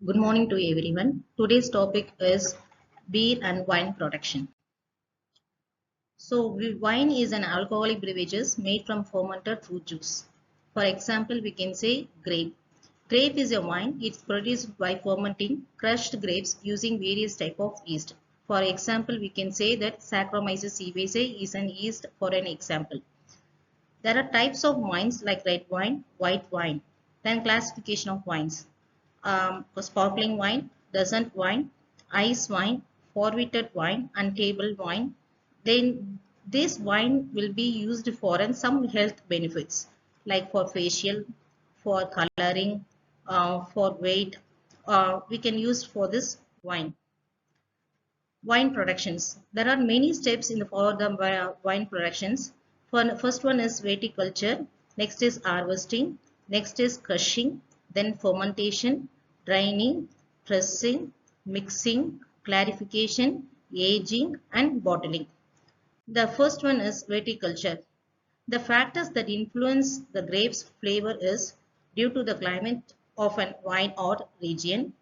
Good morning to everyone. Today's topic is beer and wine production. Wine is an alcoholic beverage made from fermented fruit juice. For example, we can say grape. Grape is a wine. It's produced by fermenting crushed grapes using various type of yeast. For example, we can say that Saccharomyces cerevisiae is an yeast for an example. There are types of wines like red wine, white wine. Then classification of wines. Sparkling wine, dessert wine, ice wine, forwarded wine, and table wine. Then this wine will be used for some health benefits like for facial, for coloring, for weight. We can use for this wine. Wine productions. There are many steps for the wine productions. First one is viticulture, next is harvesting, next is crushing, then fermentation, drying, pressing, mixing, clarification, aging, and bottling. The first one is viticulture. The factors that influence the grape's flavor is due to the climate of an vine or region,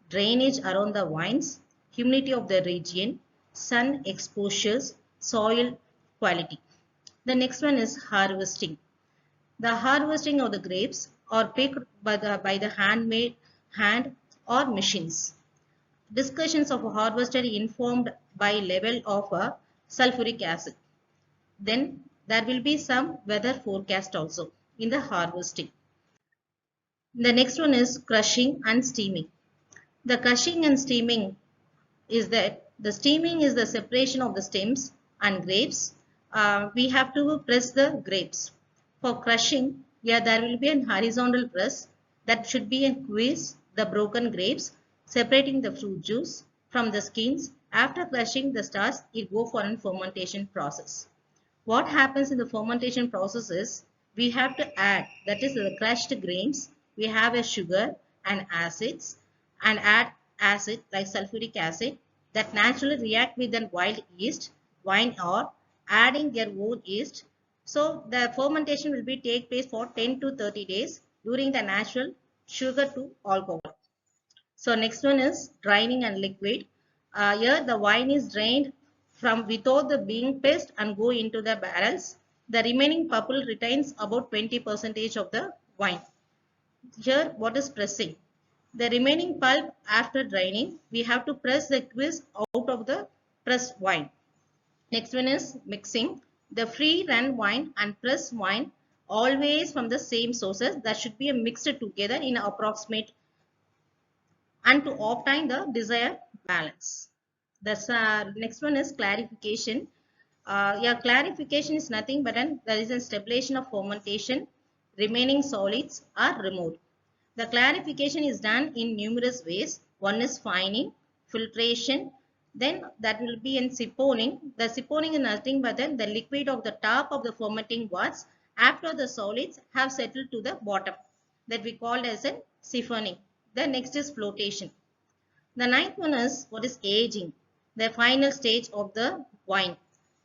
drainage around the vines, humidity of the region, sun exposures, soil quality. The next one is harvesting. The harvesting of the grapes are picked by the hand or machines. Discussions of harvested informed by level of sulfuric acid. Then there will be some weather forecast also in the harvesting. The next one is crushing and steaming. The crushing and steaming is that the steaming is the separation of the stems and grapes. We have to press the grapes. For crushing, yeah, there will be an horizontal press that should be a squeeze the broken grapes, separating the fruit juice from the skins. After crushing the starch, it go for a fermentation process. What happens in the fermentation process is we have to add, that is the crushed grains, we have a sugar and acids and add acid like sulfuric acid that naturally react with the wild yeast, wine or adding their own yeast. So the fermentation will be take place for 10 to 30 days during the natural sugar to alcohol. So next one is draining and liquid. Here the wine is drained from without the being pressed and go into the barrels. The remaining pulp retains about 20% of the wine. Here what is pressing? The remaining pulp after draining, we have to press the squeeze out of the pressed wine. Next one is mixing. The free run wine and pressed wine always from the same sources that should be mixed together in approximate and to obtain the desired balance. The next one is clarification. Clarification is nothing but there is a stabilization of fermentation. Remaining solids are removed. The clarification is done in numerous ways. One is fining, filtration, then that will be in siphoning. The siphoning is nothing but then the liquid of the top of the fermenting vats after the solids have settled to the bottom. That we call as a siphoning. The next is flotation. The ninth one is what is aging, the final stage of the wine.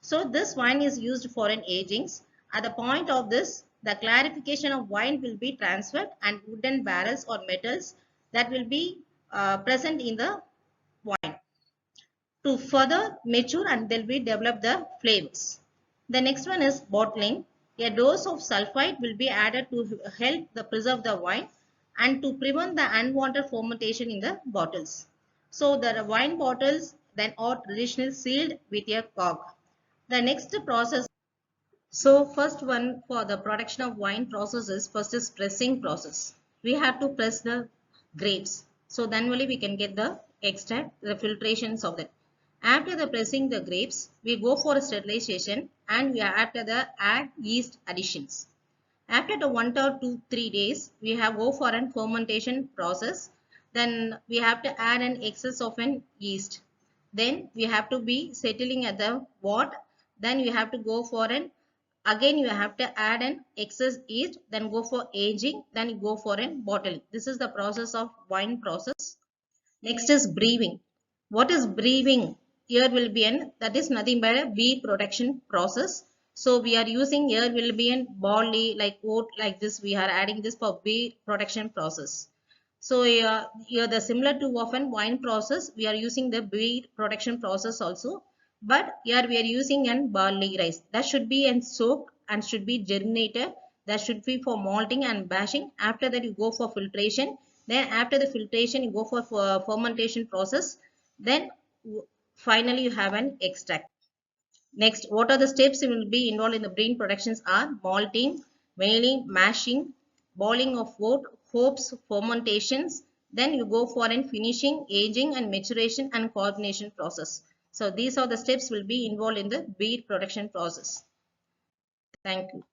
So this wine is used for an agings. At the point of this, the clarification of wine will be transferred and wooden barrels or metals that will be present in the wine to further mature and they'll be develop the flavors. The next one is bottling. A dose of sulfite will be added to help the preserve the wine and to prevent the unwanted fermentation in the bottles. So the wine bottles then are traditionally sealed with a cork. The next process. So first one for the production of wine process is first is pressing process. We have to press the grapes. So then only we can get the extract, the filtrations of that. After the pressing the grapes, we go for sterilization and we are after the add yeast additions. After the 1 or 2, 3 days, we have go for an fermentation process. Then we have to add an excess of an yeast. Then we have to be settling at the what. Then we have to go for an again you have to add an excess yeast. Then go for aging. Then you go for an bottling. This is the process of wine process. Next is brewing. What is brewing? Here will be an that is nothing but a beer production process. So we are using here will be an barley like oat like this. We are adding this for beer production process. So here the similar to often wine process, we are using the beer production process also, but here we are using an barley rice that should be and soaked and should be germinated. That should be for malting and bashing. After that you go for filtration. Then after the filtration you go for fermentation process. Then finally you have an extract. Next, what are the steps will be involved in the bean productions are malting, mailing, mashing, boiling of wood, hops, fermentations. Then you go for an finishing, aging and maturation and carbonation process. So these are the steps will be involved in the beer production process. Thank you.